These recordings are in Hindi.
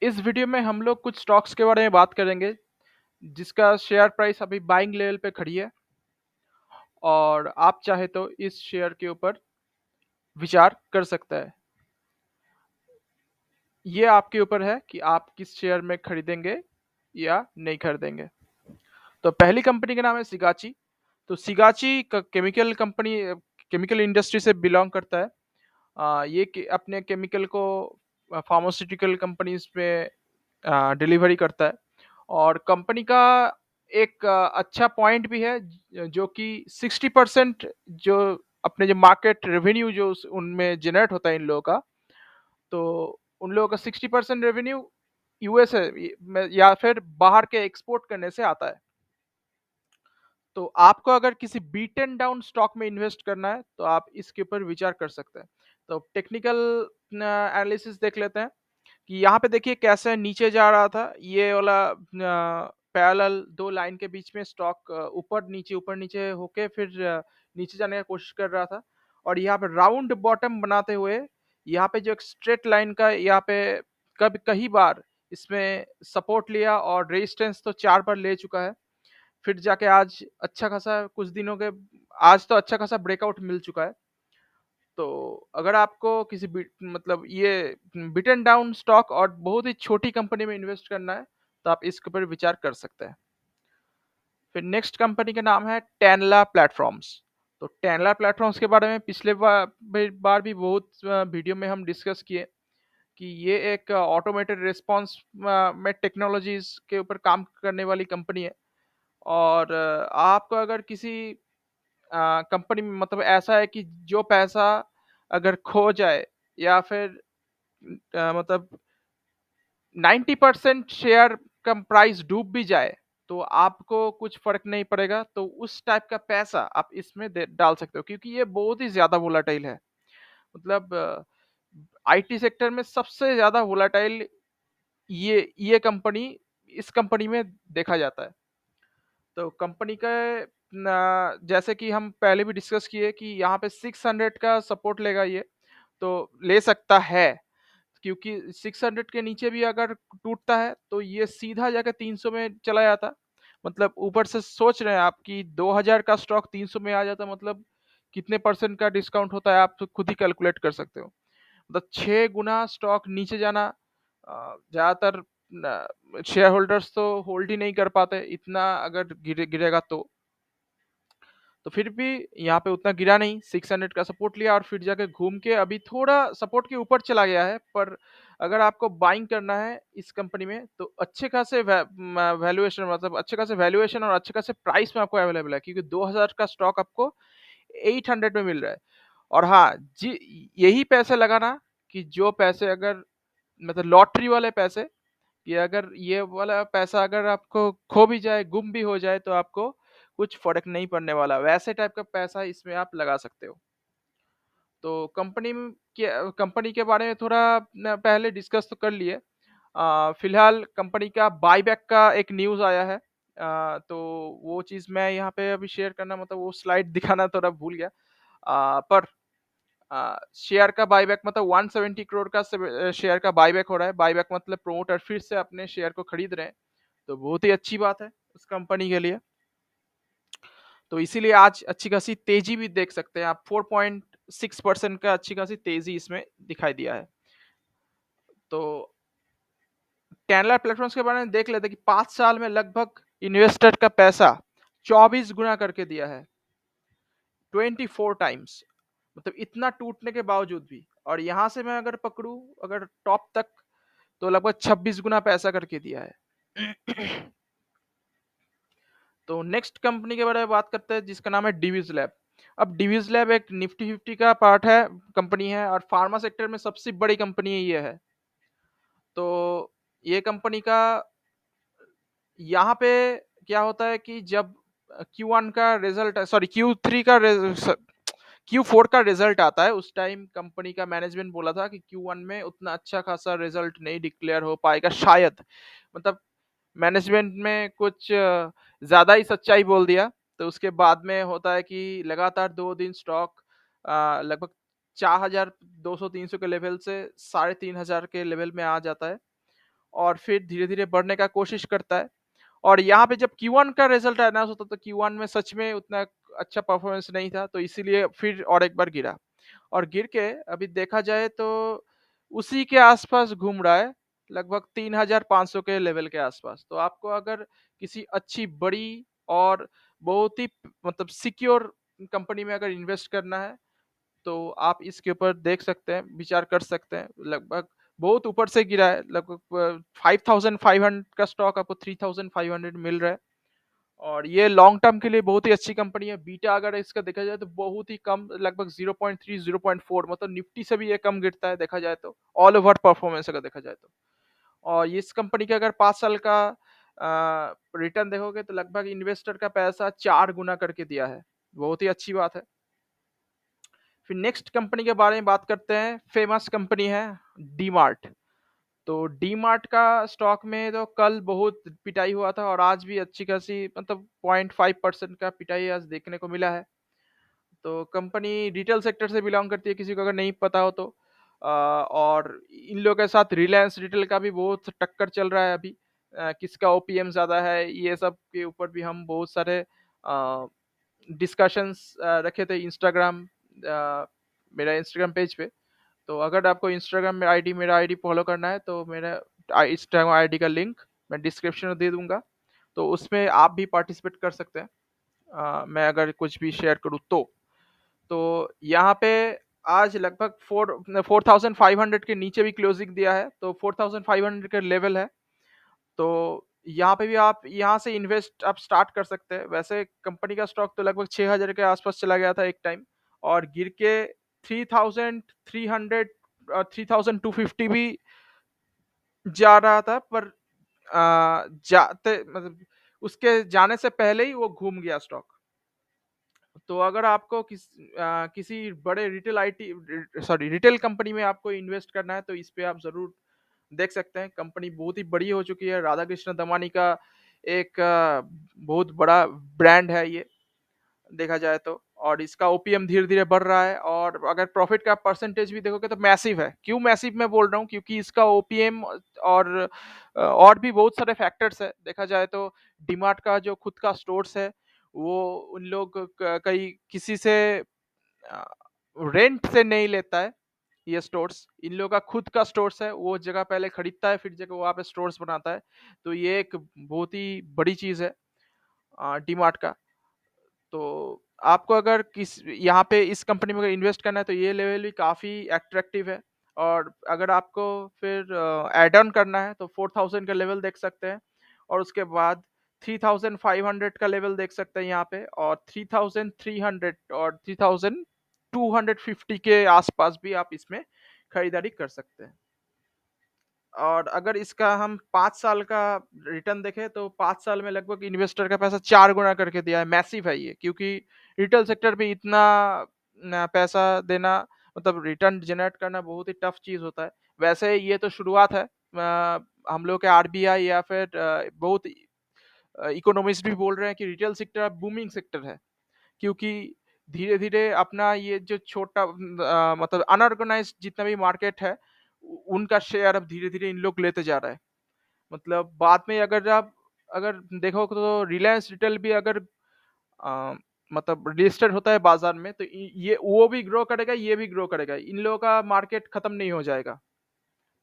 इस वीडियो में हम लोग कुछ स्टॉक्स के बारे में बात करेंगे, जिसका शेयर प्राइस अभी बाइंग लेवल पे खड़ी है और आप चाहे तो इस शेयर के ऊपर विचार कर सकते हैं। ये आपके ऊपर है कि आप किस शेयर में खरीदेंगे या नहीं खरीदेंगे। तो पहली कंपनी का नाम है सिगाची। तो Sigachi chemical company, chemical industry से बिलोंग करता है। ये अपने केमिकल को फार्मास्यूटिकल कंपनीज में डिलीवरी करता है और कंपनी का एक अच्छा पॉइंट भी है, जो कि 60% जो अपने जो मार्केट रेवेन्यू जो उनमें जनरेट होता है इन लोगों का, तो उन लोगों का 60% रेवेन्यू यूएसए में या फिर बाहर के एक्सपोर्ट करने से आता है। तो आपको अगर किसी बीटन डाउन स्टॉक में इन्वेस्ट करना है तो आप इसके ऊपर विचार कर सकते हैं। तो टेक्निकल एनालिसिस देख लेते हैं कि यहाँ पे देखिए कैसे नीचे जा रहा था। ये वाला पैरेलल दो लाइन के बीच में स्टॉक ऊपर नीचे होके फिर नीचे जाने का कोशिश कर रहा था और यहाँ पे राउंड बॉटम बनाते हुए यहाँ पे जो एक स्ट्रेट लाइन का यहाँ पे कई बार इसमें सपोर्ट लिया और रेजिस्टेंस तो 4 बार ले चुका है। फिर जाके आज अच्छा खासा कुछ दिनों के आज तो अच्छा खासा ब्रेकआउट मिल चुका है। तो अगर आपको किसी मतलब ये बिटन डाउन स्टॉक और बहुत ही छोटी कंपनी में इन्वेस्ट करना है तो आप इसके ऊपर विचार कर सकते हैं। फिर नेक्स्ट कंपनी का नाम है टेनला प्लेटफॉर्म्स। तो टेनला प्लेटफॉर्म्स के बारे में पिछले बार भी बहुत वीडियो में हम डिस्कस किए कि ये एक ऑटोमेटेड रिस्पांस में टेक्नोलॉजीज के ऊपर काम करने वाली कंपनी है। और आपको अगर किसी कंपनी में मतलब ऐसा है कि जो पैसा अगर खो जाए या फिर मतलब 90% शेयर का प्राइस डूब भी जाए तो आपको कुछ फर्क नहीं पड़ेगा। तो उस टाइप का पैसा आप इसमें डाल सकते हो, क्योंकि ये बहुत ही ज्यादा वोलाटाइल है। मतलब आईटी सेक्टर में सबसे ज्यादा वोलाटाइल ये कंपनी इस कंपनी में देखा जाता है। तो कंपनी का जैसे कि हम पहले भी डिस्कस किए कि यहाँ पे 600 का सपोर्ट लेगा ये, तो ले सकता है, क्योंकि 600 के नीचे भी अगर टूटता है तो ये सीधा जाकर 300 में चला जाता। मतलब ऊपर से सोच रहे हैं आप कि 2000 का स्टॉक 300 में आ जाता, मतलब कितने परसेंट का डिस्काउंट होता है आप तो खुद ही कैलकुलेट कर सकते हो। मतलब 6 गुना स्टॉक नीचे जाना ज्यादातर शेयर होल्डर्स तो होल्ड ही नहीं कर पाते इतना, अगर गिरेगा तो फिर भी यहाँ पे उतना गिरा नहीं। 600 का सपोर्ट लिया और फिर जाके घूम के अभी थोड़ा सपोर्ट के ऊपर चला गया है। पर अगर आपको बाइंग करना है इस कंपनी में तो अच्छे खासे वैल्यूएशन, मतलब अच्छे खासे वैल्यूएशन और अच्छे खासे प्राइस में आपको अवेलेबल है, क्योंकि 2000 का स्टॉक आपको 800 में मिल रहा है। और हाँ जी, यही पैसे लगाना कि जो पैसे अगर मतलब लॉटरी वाले पैसे, कि अगर ये वाला पैसा अगर आपको खो भी जाए गुम भी हो जाए तो आपको कुछ फर्क नहीं पड़ने वाला, वैसे टाइप का पैसा इसमें आप लगा सकते हो। तो कंपनी के बारे में थोड़ा पहले डिस्कस तो कर लिए। फिलहाल कंपनी का बाईबैक का एक न्यूज़ आया है। तो वो चीज़ मैं यहाँ पे अभी शेयर करना, मतलब वो स्लाइड दिखाना थोड़ा भूल गया। पर शेयर का बायबैक मतलब 170 करोड़ का शेयर का बायबैक हो रहा है। बायबैक मतलब प्रोमोटर फिर से अपने शेयर को खरीद रहे हैं, तो बहुत ही अच्छी बात है उस कंपनी के लिए। तो इसीलिए आज अच्छी खासी तेजी भी देख सकते हैं आप, 4.6% का अच्छी खासी तेजी इसमें दिखाई दिया है। तो टेनलर प्लेटफॉर्म्स के बारे में देख लेते हैं कि 5 साल में लगभग इन्वेस्टर का पैसा 24 गुना करके दिया है, 24 टाइम्स। मतलब इतना टूटने के बावजूद भी, और यहाँ से मैं अगर पकड़ू अगर टॉप तक तो लगभग 26 गुना पैसा करके दिया है। तो नेक्स्ट कंपनी के बारे में बात करते हैं जिसका नाम है डिवीज लैब। अब डिवीज लैब एक निफ्टी 50 का पार्ट है, कंपनी है, और फार्मा सेक्टर में सबसे बड़ी कंपनी ये है। तो ये कंपनी का यहाँ पे क्या होता है कि जब Q1 का रिजल्ट, सॉरी Q3 का Q4 का रिजल्ट आता है, उस टाइम कंपनी का मैनेजमेंट बोला था कि Q1 में उतना अच्छा खासा रिजल्ट नहीं डिक्लेयर हो पाएगा शायद। मतलब मैनेजमेंट में कुछ ज्यादा ही सच्चाई बोल दिया। तो उसके बाद में होता है कि लगातार 2 दिन स्टॉक लगभग 4200-300 के लेवल से 3500 के लेवल में आ जाता है। और फिर धीरे-धीरे बढ़ने का कोशिश करता है। और यहाँ पे जब Q1 का रिज़ल्ट अनाउंस होता तो Q1 में सच में उतना अच्छा परफ़ॉर्मेंस नहीं था, तो इसीलिए फिर और एक बार गिरा। और गिर के अभी देखा जाए तो उसी के आस-पास घूम रहा है, लगभग 3500 के लेवल के आस-पास। तो आपको अगर किसी अच्छी बड़ी और बहुत ही मतलब सिक्योर कंपनी में अगर इन्वेस्ट करना है, तो आप इसके ऊपर देख सकते हैं, विचार कर सकते हैं। लगभग बहुत ऊपर से गिरा है, लगभग 5500 का स्टॉक आपको 3500 मिल रहा है। और ये लॉन्ग टर्म के लिए बहुत ही अच्छी कंपनी है। बीटा अगर इसका देखा जाए तो बहुत ही कम, लगभग 0.3 0.4, मतलब निफ्टी से भी ये कम गिरता है देखा जाए तो, ऑल ओवर परफॉर्मेंस अगर देखा जाए तो। और इस कंपनी के अगर 5 साल का रिटर्न देखोगे तो लगभग इन्वेस्टर का पैसा 4 गुना करके दिया है। बहुत ही अच्छी बात है। फिर नेक्स्ट कंपनी के बारे में बात करते हैं, फेमस कंपनी है डीमार्ट। तो डीमार्ट का स्टॉक में तो कल बहुत पिटाई हुआ था और आज भी अच्छी खासी मतलब 0.5% का पिटाई आज देखने को मिला है। तो कंपनी रिटेल सेक्टर से बिलोंग करती है, किसी को अगर नहीं पता हो तो। और इन लोगों के साथ रिलायंस रिटेल का भी बहुत टक्कर चल रहा है अभी। किसका ओपीएम ज़्यादा है, ये सब के ऊपर भी हम बहुत सारे डिस्कशंस रखे थे इंस्टाग्राम, मेरा इंस्टाग्राम पेज पे। तो अगर आपको इंस्टाग्राम में आईडी मेरा आईडी फॉलो करना है तो मेरा इंस्टाग्राम आईडी का लिंक मैं डिस्क्रिप्शन में दे दूंगा, तो उसमें आप भी पार्टिसिपेट कर सकते हैं। मैं अगर कुछ भी शेयर करूँ तो यहाँ पे आज लगभग 4500 के नीचे भी क्लोजिंग दिया है, तो 4500 का लेवल है। तो यहाँ पे भी आप यहाँ से इन्वेस्ट आप स्टार्ट कर सकते हैं। वैसे कंपनी का स्टॉक तो लगभग 6000 के आसपास चला गया था एक टाइम, और गिर के 3300 3250 भी जा रहा था, पर जाते मतलब उसके जाने से पहले ही वो घूम गया स्टॉक। तो अगर आपको किसी बड़े रिटेल कंपनी में आपको इन्वेस्ट करना है तो इस पे आप ज़रूर देख सकते हैं। कंपनी बहुत ही बड़ी हो चुकी है, राधा कृष्ण दमानी का एक बहुत बड़ा ब्रांड है ये, देखा जाए तो। और इसका ओपीएम धीरे-धीरे बढ़ रहा है, और अगर प्रॉफिट का परसेंटेज भी देखोगे तो मैसिव है। क्यों मैसिव मैं बोल रहा हूँ? क्योंकि इसका ओपीएम और भी बहुत सारे फैक्टर्स है। देखा जाए तो डीमार्ट का जो खुद का स्टोर्स है, वो उन लोग कहीं किसी से अ, रेंट से नहीं लेता है ये स्टोर्स। इन लोगों का खुद का स्टोर्स है, वो जगह पहले खरीदता है, फिर जगह वहाँ पे स्टोर्स बनाता है। तो ये एक बहुत ही बड़ी चीज़ है डीमार्ट का। तो आपको अगर किस यहाँ पे इस कंपनी में अगर इन्वेस्ट करना है तो ये लेवल भी काफ़ी अट्रैक्टिव है। और अगर आपको फिर ऐड ऑन करना है तो 4000 का लेवल देख सकते हैं, और उसके बाद 3500 का लेवल देख सकते हैं यहाँ पे, और 3300 और 3250 के आसपास भी आप इसमें खरीदारी कर सकते हैं। और अगर इसका हम 5 साल का रिटर्न देखें तो 5 साल में लगभग इन्वेस्टर का पैसा 4 गुना करके दिया है। मैसिव है ये, क्योंकि रिटेल सेक्टर पे इतना पैसा देना, मतलब रिटर्न जनरेट करना बहुत ही टफ चीज़ होता है। वैसे ये तो शुरुआत है। हम लोग के आरबीआई या फिर बहुत इकोनॉमिस्ट भी बोल रहे हैं कि रिटेल सेक्टर अब बूमिंग सेक्टर है, क्योंकि धीरे-धीरे अपना ये जो छोटा मतलब अनऑर्गेनाइज्ड जितना भी मार्केट है, उनका शेयर अब धीरे-धीरे इन लोग लेते जा रहा है। मतलब बाद में अगर आप अगर देखो तो रिलायंस रिटेल भी अगर अ, मतलब लिस्टेड होता है बाज़ार में, तो ये वो भी ग्रो करेगा, ये भी ग्रो करेगा। इन लोगों का मार्केट खत्म नहीं हो जाएगा,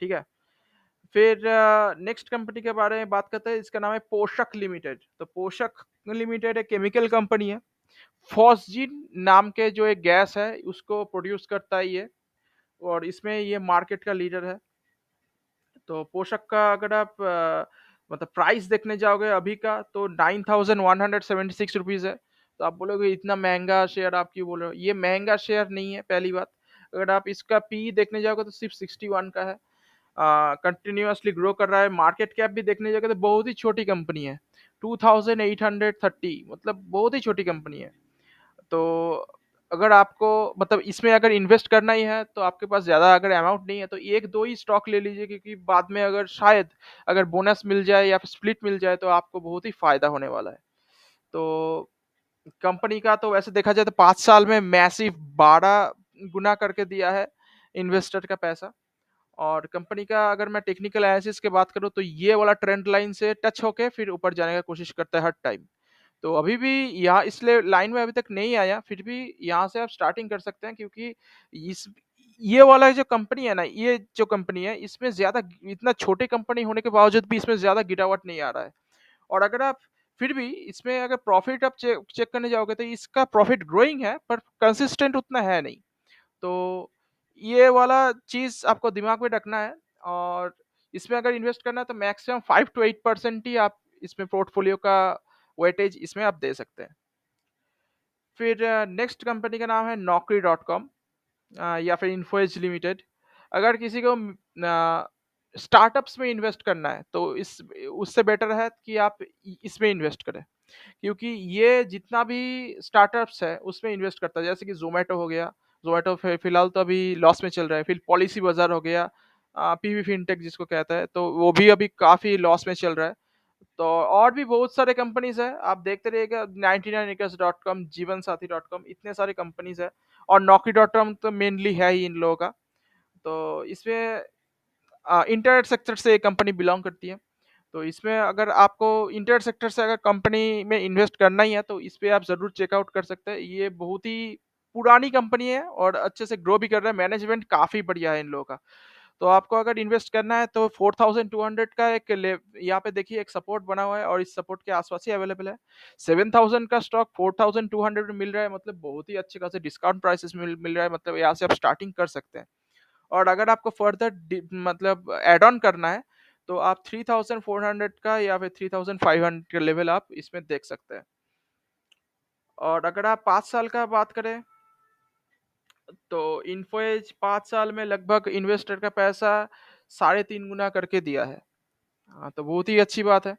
ठीक है? फिर नेक्स्ट कंपनी के बारे में बात करते हैं, इसका नाम है पोषक लिमिटेड। तो पोषक लिमिटेड एक केमिकल कंपनी है। फॉस्जीन नाम के जो एक गैस है, उसको प्रोड्यूस करता है ये, और इसमें ये मार्केट का लीडर है। तो पोषक का अगर आप मतलब प्राइस देखने जाओगे अभी का, तो 9176 रुपीज़ है। तो आप बोलोगे इतना महँगा शेयर आप क्यों बोल रहे हो? ये महँगा शेयर नहीं है, पहली बात। अगर आप इसका पीई देखने जाओगे तो सिर्फ़ 61 का है। कंटिन्यूअसली ग्रो कर रहा है। मार्केट कैप भी देखने जाओगे तो बहुत ही छोटी कंपनी है, 2830, मतलब बहुत ही छोटी कंपनी है। तो अगर आपको मतलब इसमें अगर इन्वेस्ट करना ही है तो आपके पास ज़्यादा अगर अमाउंट नहीं है तो 1-2 ही स्टॉक ले लीजिए, क्योंकि बाद में अगर शायद अगर बोनस मिल जाए या फिर स्प्लिट मिल जाए तो आपको बहुत ही फ़ायदा होने वाला है। तो कंपनी का तो वैसे देखा जाए तो 5 साल में मैसिव 12 गुना करके दिया है इन्वेस्टर का पैसा। और कंपनी का अगर मैं टेक्निकल एनालिसिस की बात करूँ तो ये वाला ट्रेंड लाइन से टच होके फिर ऊपर जाने का कोशिश करता है हर टाइम। तो अभी भी यहाँ इसलिए लाइन में अभी तक नहीं आया, फिर भी यहाँ से आप स्टार्टिंग कर सकते हैं क्योंकि इस ये वाला जो कंपनी है ना, ये जो कंपनी है इसमें ज़्यादा इतना छोटी कंपनी होने के बावजूद भी इसमें ज़्यादा गिरावट नहीं आ रहा है। और अगर आप फिर भी इसमें अगर प्रॉफ़िट आप चेक चेक करने जाओगे तो इसका प्रॉफ़िट ग्रोइंग है पर कंसिस्टेंट उतना है नहीं। तो ये वाला चीज़ आपको दिमाग में रखना है और इसमें अगर इन्वेस्ट करना है तो मैक्सिमम 5 टू 8% ही आप इसमें पोर्टफोलियो का वेटेज इसमें आप दे सकते हैं। फिर नेक्स्ट कंपनी का नाम है नौकरी डॉट कॉम या फिर इन्फोएज लिमिटेड। अगर किसी को स्टार्टअप्स में इन्वेस्ट करना है तो इस उससे बेटर है कि आप इसमें इन्वेस्ट करें क्योंकि ये जितना भी स्टार्टअप्स है उसमें इन्वेस्ट करता है, जैसे कि ज़ोमैटो हो गया। ज़ोमैटो फिलहाल तो अभी लॉस में चल रहा है। फिर पॉलिसी बाजार हो गया, पीवी फिनटेक जिसको कहता है, तो वो भी अभी काफ़ी लॉस में चल रहा है। तो और भी बहुत सारे कंपनीज है, आप देखते रहिएगा। 99acres.com, जीवन साथी डॉट कॉम, इतने सारे कंपनीज है। और नौकरी डॉट कॉम तो मेनली है ही इन लोगों का। तो इसमें इंटरनेट सेक्टर से एक कंपनी बिलोंग करती है। तो इसमें अगर आपको इंटरनेट सेक्टर से अगर कंपनी में इन्वेस्ट करना ही है तो इस पे आप ज़रूर चेकआउट कर सकते हैं। ये बहुत ही पुरानी कंपनी है और अच्छे से ग्रो भी कर रहा है। मैनेजमेंट काफ़ी बढ़िया है इन लोगों का। तो आपको अगर इन्वेस्ट करना है तो 4200 का एक यहाँ पे देखिए एक सपोर्ट बना हुआ है और इस सपोर्ट के आसपास ही अवेलेबल है। 7000 का स्टॉक 4200 में मिल रहा है, मतलब बहुत ही अच्छे खासे डिस्काउंट प्राइसेस मिल रहा है, मतलब यहाँ से आप स्टार्टिंग कर सकते हैं। और अगर आपको फर्दर मतलब ऐड ऑन करना है तो आप 3400 का या फिर 3500 का लेवल आप इसमें देख सकते हैं। और अगर आप 5 साल का बात करें तो इन्फोएज 5 साल में लगभग इन्वेस्टर का पैसा 3.5 गुना करके दिया है। हाँ, तो बहुत ही अच्छी बात है।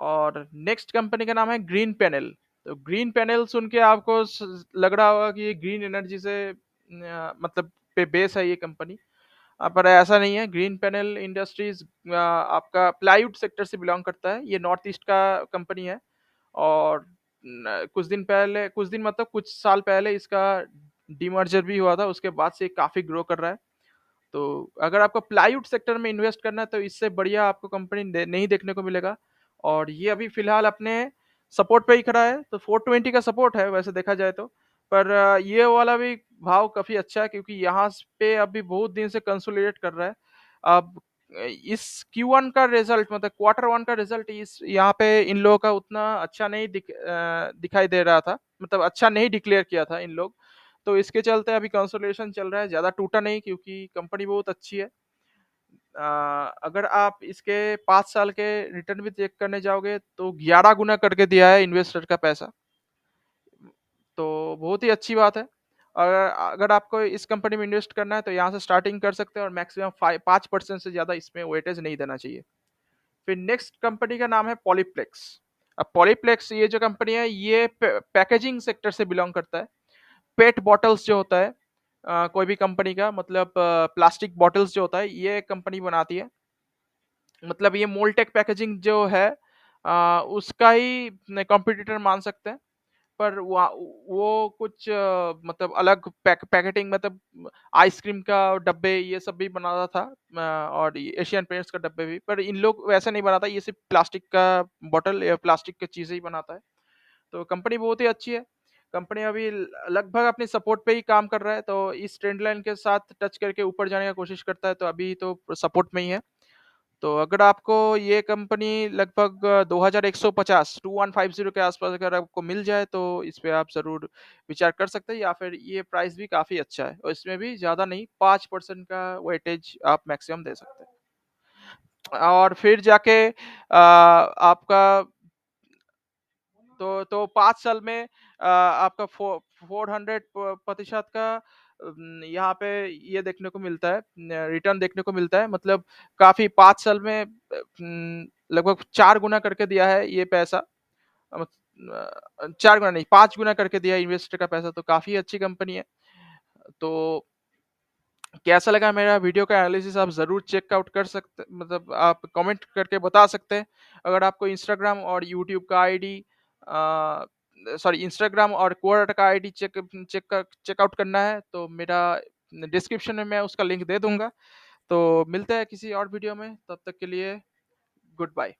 और नेक्स्ट कंपनी का नाम है ग्रीन पैनल। तो ग्रीन पैनल सुन के आपको लग रहा होगा कि ये ग्रीन एनर्जी से मतलब पे बेस है ये कंपनी। पर ऐसा नहीं है। ग्रीन पैनल इंडस्ट्रीज आपका प्लाईवुड सेक्टर से बिलोंग करता है। ये नॉर्थ ईस्ट का कंपनी है और कुछ दिन मतलब कुछ साल पहले इसका डीमर्जर भी हुआ था, उसके बाद से काफ़ी ग्रो कर रहा है। तो अगर आपको प्लाईवुड सेक्टर में इन्वेस्ट करना है तो इससे बढ़िया आपको कंपनी नहीं देखने को मिलेगा। और ये अभी फिलहाल अपने सपोर्ट पे ही खड़ा है, तो 420 का सपोर्ट है वैसे देखा जाए तो। पर ये वाला भी भाव काफ़ी अच्छा है क्योंकि यहाँ पे अभी बहुत दिन से कंसोलिडेट कर रहा है। अब इस Q1 का रिजल्ट मतलब क्वार्टर 1 का रिजल्ट इस यहाँ पे इन लोगों का उतना अच्छा नहीं दिखाई दे रहा था, मतलब अच्छा नहीं डिक्लेयर किया था इन लोग। तो इसके चलते अभी कंसोलिडेशन चल रहा है, ज़्यादा टूटा नहीं क्योंकि कंपनी बहुत अच्छी है। अगर आप इसके 5 साल के रिटर्न भी चेक करने जाओगे तो 11 गुना करके दिया है इन्वेस्टर का पैसा। तो बहुत ही अच्छी बात है। और अगर आपको इस कंपनी में इन्वेस्ट करना है तो यहाँ से स्टार्टिंग कर सकते हैं और मैक्सिमम 5% से ज़्यादा इसमें वेटेज नहीं देना चाहिए। फिर नेक्स्ट कंपनी का नाम है पॉलीप्लेक्स। अब पॉलीप्लेक्स ये जो कंपनी है ये पैकेजिंग सेक्टर से बिलोंग करता है। पेट बॉटल्स जो होता है कोई भी कंपनी का मतलब प्लास्टिक बॉटल्स जो होता है ये कंपनी बनाती है। मतलब ये मोलटेक पैकेजिंग जो है उसका ही कॉम्पिटिटर मान सकते हैं। पर वो कुछ मतलब अलग पैकेटिंग मतलब आइसक्रीम का डब्बे ये सब भी बनाता था और एशियन पेंट्स का डब्बे भी, पर इन लोग वैसा नहीं बनाता, ये सिर्फ प्लास्टिक का बॉटल या प्लास्टिक की चीज़ें ही बनाता है। तो कंपनी बहुत ही अच्छी है। कंपनी अभी लगभग अपने सपोर्ट पे ही काम कर रहा है, तो इस ट्रेंड लाइन के साथ टच करके ऊपर जाने का कोशिश करता है, तो अभी तो सपोर्ट में ही है। तो अगर आपको ये कंपनी लगभग 2150 2150 के आसपास अगर आपको मिल जाए तो इस पे आप ज़रूर विचार कर सकते हैं, या फिर ये प्राइस भी काफ़ी अच्छा है और इसमें भी ज़्यादा नहीं 5% का वेटेज आप मैक्सिमम दे सकते हैं। और फिर जाके आपका तो 5 साल में आपका 400% का यहाँ पे ये देखने को मिलता है, रिटर्न देखने को मिलता है। मतलब काफ़ी 5 साल में लगभग 4 गुना करके दिया है ये पैसा। 4 गुना नहीं 5 गुना करके दिया है इन्वेस्टर का पैसा, तो काफ़ी अच्छी कंपनी है। तो कैसा लगा मेरा वीडियो का एनालिसिस आप ज़रूर चेकआउट कर सकते, मतलब आप कमेंट करके बता सकते हैं। अगर आपको इंस्टाग्राम और यूट्यूब का आईडी सॉरी इंस्टाग्राम और क्वोट का आईडी चेकआउट करना है तो मेरा डिस्क्रिप्शन में मैं उसका लिंक दे दूंगा। तो मिलते हैं किसी और वीडियो में, तब तक के लिए गुड बाय।